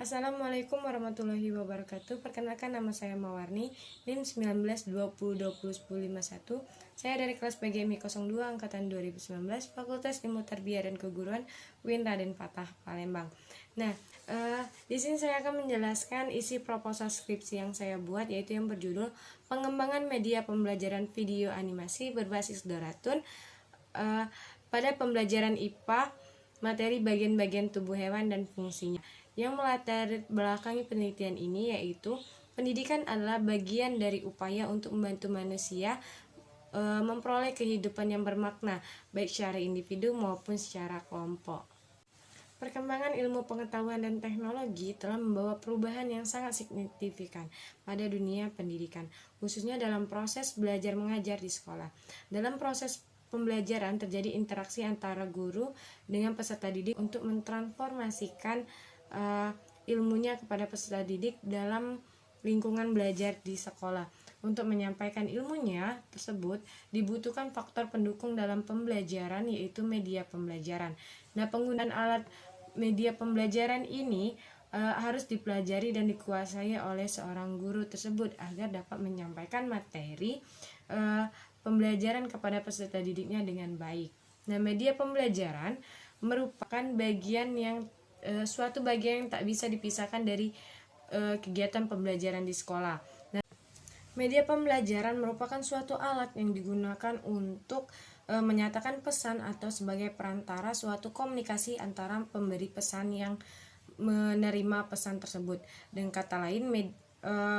Assalamualaikum warahmatullahi wabarakatuh. Perkenalkan, nama saya Mawarni, NIM 1920201051. Saya dari kelas PGMI 02 angkatan 2019, Fakultas Ilmu Tarbiyah dan Keguruan UIN Raden Fatah, Palembang. Nah, di sini saya akan menjelaskan isi proposal skripsi yang saya buat, yaitu yang berjudul Pengembangan Media Pembelajaran Video Animasi Berbasis Doratun pada pembelajaran IPA, materi bagian-bagian tubuh hewan dan fungsinya. Yang melatar belakangi penelitian ini yaitu pendidikan adalah bagian dari upaya untuk membantu manusia memperoleh kehidupan yang bermakna, baik secara individu maupun secara kelompok. Perkembangan ilmu pengetahuan dan teknologi telah membawa perubahan yang sangat signifikan pada dunia pendidikan, khususnya dalam proses belajar mengajar di sekolah. Dalam proses pembelajaran terjadi interaksi antara guru dengan peserta didik untuk mentransformasikan ilmunya kepada peserta didik dalam lingkungan belajar di sekolah. Untuk menyampaikan ilmunya tersebut dibutuhkan faktor pendukung dalam pembelajaran, yaitu media pembelajaran. Nah, penggunaan alat media pembelajaran ini harus dipelajari dan dikuasai oleh seorang guru tersebut agar dapat menyampaikan materi pembelajaran kepada peserta didiknya dengan baik. Nah, media pembelajaran merupakan suatu bagian yang tak bisa dipisahkan dari kegiatan pembelajaran di sekolah. Nah, media pembelajaran merupakan suatu alat yang digunakan untuk menyatakan pesan atau sebagai perantara suatu komunikasi antara pemberi pesan yang menerima pesan tersebut. Dengan kata lain,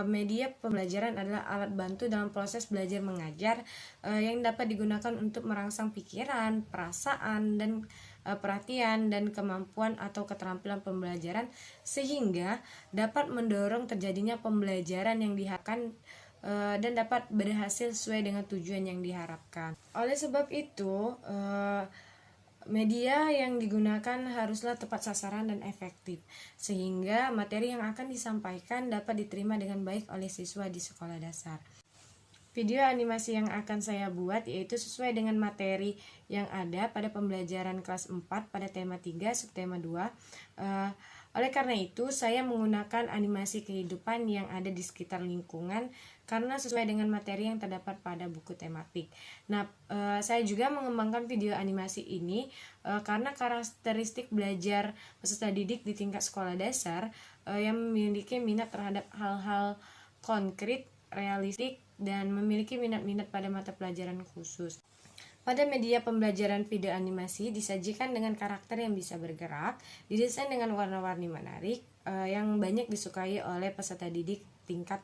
media pembelajaran adalah alat bantu dalam proses belajar mengajar yang dapat digunakan untuk merangsang pikiran, perasaan, dan perhatian dan kemampuan atau keterampilan pembelajaran, sehingga dapat mendorong terjadinya pembelajaran yang diharapkan dan dapat berhasil sesuai dengan tujuan yang diharapkan. Oleh sebab itu, media yang digunakan haruslah tepat sasaran dan efektif, sehingga materi yang akan disampaikan dapat diterima dengan baik oleh siswa di sekolah dasar. Video animasi yang akan saya buat yaitu sesuai dengan materi yang ada pada pembelajaran kelas 4 pada tema 3 subtema 2. Oleh karena itu, saya menggunakan animasi kehidupan yang ada di sekitar lingkungan karena sesuai dengan materi yang terdapat pada buku tematik. Nah, saya juga mengembangkan video animasi ini karena karakteristik belajar peserta didik di tingkat sekolah dasar yang memiliki minat terhadap hal-hal konkret, realistik, dan memiliki minat-minat pada mata pelajaran khusus. Pada media pembelajaran video animasi disajikan dengan karakter yang bisa bergerak, didesain dengan warna-warni menarik yang banyak disukai oleh peserta didik tingkat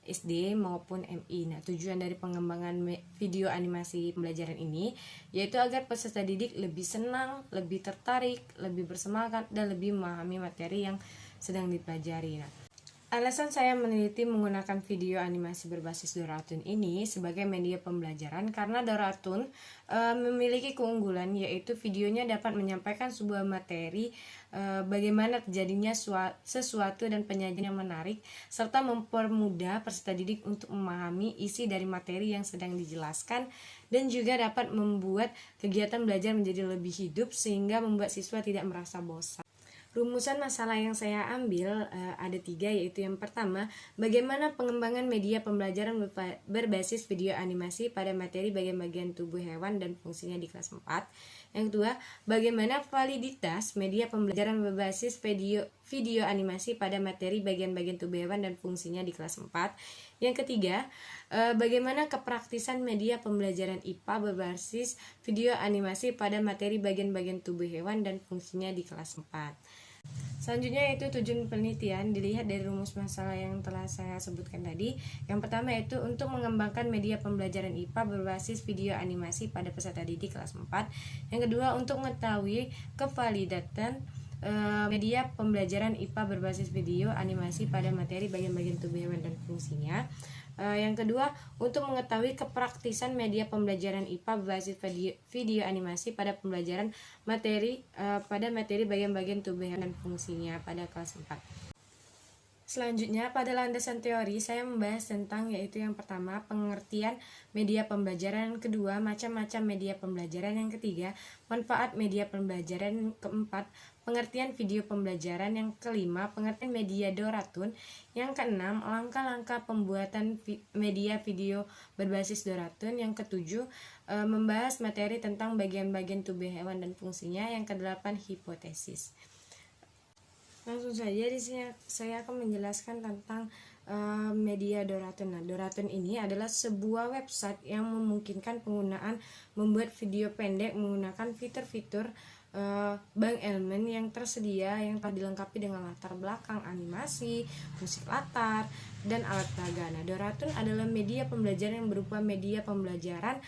SD maupun MI. Nah, tujuan dari pengembangan video animasi pembelajaran ini yaitu agar peserta didik lebih senang, lebih tertarik, lebih bersemangat, dan lebih memahami materi yang sedang dipelajari. Nah, alasan saya meneliti menggunakan video animasi berbasis Doratun ini sebagai media pembelajaran karena Doratun memiliki keunggulan, yaitu videonya dapat menyampaikan sebuah materi, bagaimana terjadinya sesuatu dan penyajian yang menarik, serta mempermudah peserta didik untuk memahami isi dari materi yang sedang dijelaskan, dan juga dapat membuat kegiatan belajar menjadi lebih hidup sehingga membuat siswa tidak merasa bosan. Rumusan masalah yang saya ambil ada 3, yaitu yang pertama, bagaimana pengembangan media pembelajaran berbasis video animasi pada materi bagian-bagian tubuh hewan dan fungsinya di kelas 4. Yang kedua, bagaimana validitas media pembelajaran berbasis video animasi pada materi bagian-bagian tubuh hewan dan fungsinya di kelas 4. Yang ketiga, bagaimana kepraktisan media pembelajaran IPA berbasis video animasi pada materi bagian-bagian tubuh hewan dan fungsinya di kelas 4. Selanjutnya itu tujuan penelitian dilihat dari rumus masalah yang telah saya sebutkan tadi. Yang pertama yaitu untuk mengembangkan media pembelajaran IPA berbasis video animasi pada peserta didik kelas 4. Yang kedua, untuk mengetahui kevalidatan media pembelajaran IPA berbasis video animasi pada materi bagian-bagian tubuh hewan dan fungsinya. Yang kedua, untuk mengetahui kepraktisan media pembelajaran IPA berbasis video animasi pada pembelajaran materi bagian-bagian tubuh hewan dan fungsinya pada kelas 4. Selanjutnya, pada landasan teori, saya membahas tentang yaitu yang pertama, pengertian media pembelajaran, yang kedua, macam-macam media pembelajaran, yang ketiga, manfaat media pembelajaran, yang keempat, pengertian video pembelajaran, yang kelima, pengertian media Doratun, yang keenam, langkah-langkah pembuatan media video berbasis Doratun, yang ketujuh, membahas materi tentang bagian-bagian tubuh hewan dan fungsinya, yang kedelapan, hipotesis. Langsung saja di sini saya akan menjelaskan tentang media Doratun. Nah, Doratun ini adalah sebuah website yang memungkinkan penggunaan membuat video pendek menggunakan fitur-fitur bank elemen yang tersedia yang telah dilengkapi dengan latar belakang animasi, musik latar, dan alat peraga. Nah, Doratun adalah media pembelajaran yang berupa media pembelajaran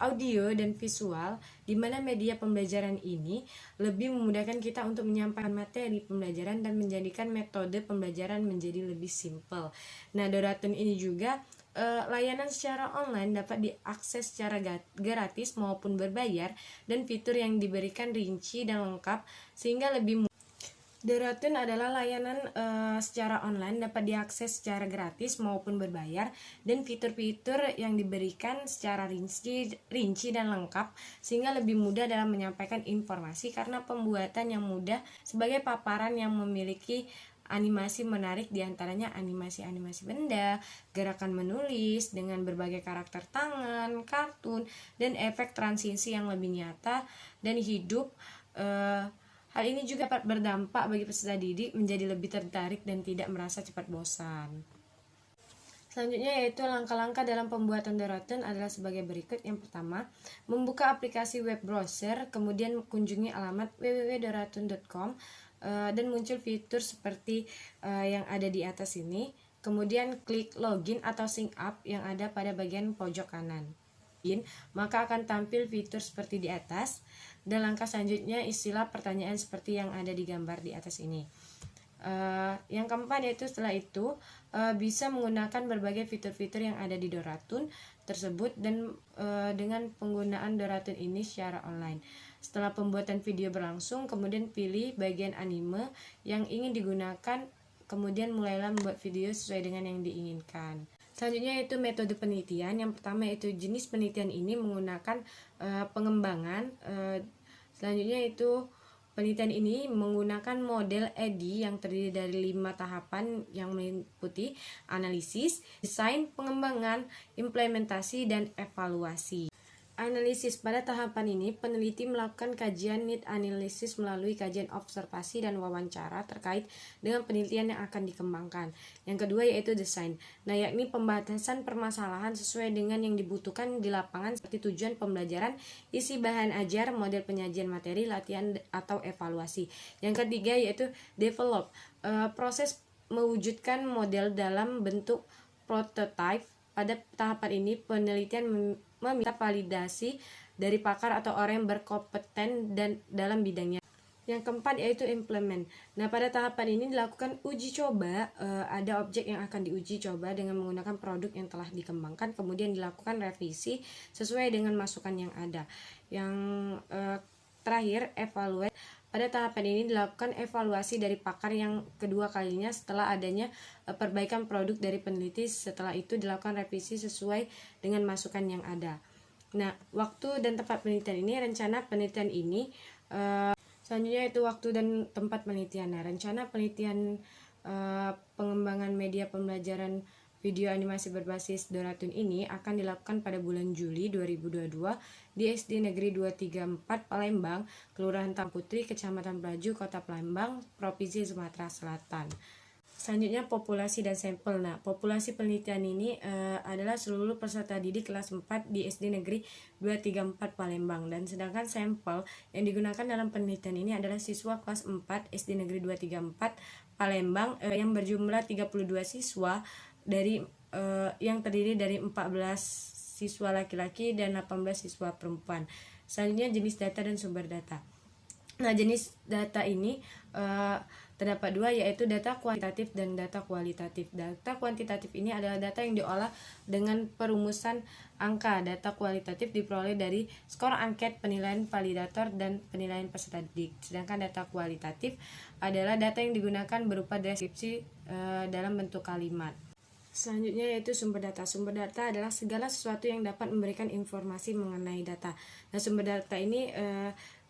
audio dan visual, di mana media pembelajaran ini lebih memudahkan kita untuk menyampaikan materi pembelajaran dan menjadikan metode pembelajaran menjadi lebih simpel. Nah, Doratun ini juga layanan secara online dapat diakses secara gratis maupun berbayar, dan fitur yang diberikan rinci dan lengkap sehingga lebih mudah. Doratun adalah layanan secara online dapat diakses secara gratis maupun berbayar, dan fitur-fitur yang diberikan secara rinci dan lengkap sehingga lebih mudah dalam menyampaikan informasi karena pembuatan yang mudah sebagai paparan yang memiliki animasi menarik, diantaranya animasi-animasi benda, gerakan menulis dengan berbagai karakter tangan, kartun, dan efek transisi yang lebih nyata dan hidup. Hal ini juga dapat berdampak bagi peserta didik menjadi lebih tertarik dan tidak merasa cepat bosan. Selanjutnya yaitu langkah-langkah dalam pembuatan Doratun adalah sebagai berikut. Yang pertama, membuka aplikasi web browser, kemudian kunjungi alamat www.doratun.com dan muncul fitur seperti yang ada di atas ini. Kemudian klik login atau sync up yang ada pada bagian pojok kanan. Maka akan tampil fitur seperti di atas, dan langkah selanjutnya istilah pertanyaan seperti yang ada di gambar di atas ini. Yang keempat yaitu setelah itu bisa menggunakan berbagai fitur-fitur yang ada di Doratun tersebut dan dengan penggunaan Doratun ini secara online. Setelah pembuatan video berlangsung, kemudian pilih bagian anime yang ingin digunakan, kemudian mulailah membuat video sesuai dengan yang diinginkan. Selanjutnya yaitu metode penelitian. Yang pertama yaitu jenis penelitian ini menggunakan pengembangan. Selanjutnya yaitu penelitian ini menggunakan model EDI yang terdiri dari 5 tahapan yang meliputi analisis, desain, pengembangan, implementasi, dan evaluasi. Analisis. Pada tahapan ini, peneliti melakukan kajian need analysis melalui kajian observasi dan wawancara terkait dengan penelitian yang akan dikembangkan. Yang kedua yaitu desain. Nah, yakni pembatasan permasalahan sesuai dengan yang dibutuhkan di lapangan seperti tujuan pembelajaran, isi bahan ajar, model penyajian materi, latihan atau evaluasi. Yang ketiga yaitu develop. Proses mewujudkan model dalam bentuk prototype. Pada tahapan ini, penelitian meminta validasi dari pakar atau orang yang berkompeten dan dalam bidangnya. Yang keempat yaitu implement. Nah, pada tahapan ini dilakukan uji coba. Ada objek yang akan diuji coba dengan menggunakan produk yang telah dikembangkan, kemudian dilakukan revisi sesuai dengan masukan yang ada. Yang terakhir, evaluate. Pada tahapan ini dilakukan evaluasi dari pakar yang kedua kalinya setelah adanya perbaikan produk dari peneliti. Setelah itu dilakukan revisi sesuai dengan masukan yang ada. Nah, waktu dan tempat penelitian ini, rencana penelitian ini selanjutnya itu waktu dan tempat penelitian. Nah, rencana penelitian pengembangan media pembelajaran video animasi berbasis Doratun ini akan dilakukan pada bulan Juli 2022 di SD Negeri 234 Palembang, Kelurahan Tamputri, Kecamatan Pelaju, Kota Palembang, Provinsi Sumatera Selatan. Selanjutnya populasi dan sampel. Nah, populasi penelitian ini adalah seluruh peserta didik kelas 4 di SD Negeri 234 Palembang, dan sedangkan sampel yang digunakan dalam penelitian ini adalah siswa kelas 4 SD Negeri 234 Palembang yang berjumlah 32 siswa yang terdiri dari 14 siswa laki-laki dan 18 siswa perempuan. Selanjutnya jenis data dan sumber data. Nah, jenis data ini terdapat dua, yaitu data kuantitatif dan data kualitatif. Data kuantitatif ini adalah data yang diolah dengan perumusan angka. Data kualitatif diperoleh dari skor angket, penilaian validator, dan penilaian peserta didik. Sedangkan data kualitatif adalah data yang digunakan berupa deskripsi dalam bentuk kalimat. Selanjutnya yaitu sumber data. Sumber data adalah segala sesuatu yang dapat memberikan informasi mengenai data. Nah, sumber data ini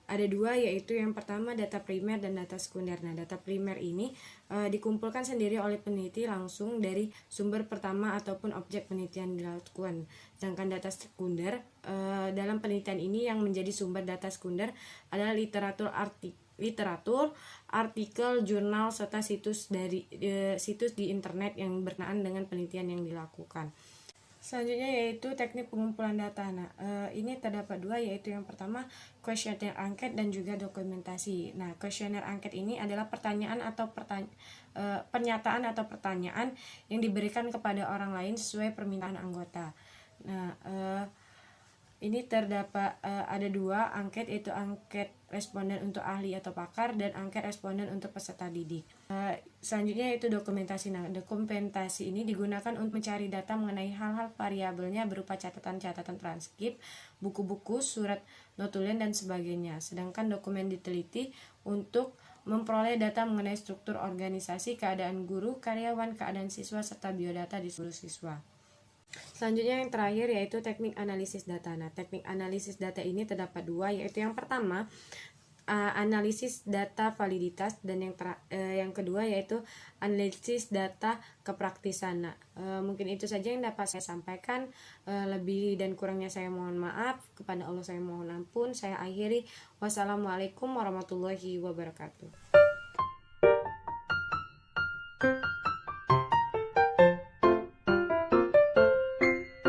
ada dua, yaitu yang pertama data primer dan data sekunder. Nah, data primer ini dikumpulkan sendiri oleh peneliti langsung dari sumber pertama ataupun objek penelitian dilakukan. Sedangkan data sekunder dalam penelitian ini yang menjadi sumber data sekunder adalah literatur, artikel, jurnal, serta situs di internet yang berkenaan dengan penelitian yang dilakukan. Selanjutnya yaitu teknik pengumpulan data. Nah, ini terdapat dua, yaitu yang pertama kuesioner angket dan juga dokumentasi. Nah, kuesioner angket ini adalah pernyataan atau pertanyaan yang diberikan kepada orang lain sesuai permintaan anggota. Nah, ini terdapat ada dua angket, yaitu angket responden untuk ahli atau pakar dan angket responden untuk peserta didik. Selanjutnya yaitu dokumentasi. Nah, dokumentasi ini digunakan untuk mencari data mengenai hal-hal variabelnya berupa catatan-catatan transkrip, buku-buku, surat notulen, dan sebagainya. Sedangkan dokumen diteliti untuk memperoleh data mengenai struktur organisasi, keadaan guru, karyawan, keadaan siswa, serta biodata di seluruh siswa. Selanjutnya yang terakhir yaitu teknik analisis data. Nah, teknik analisis data ini terdapat dua, yaitu yang pertama analisis data validitas dan yang kedua yaitu analisis data kepraktisan. Nah, mungkin itu saja yang dapat saya sampaikan. Lebih dan kurangnya saya mohon maaf. Kepada Allah saya mohon ampun. Saya akhiri. Wassalamualaikum warahmatullahi wabarakatuh.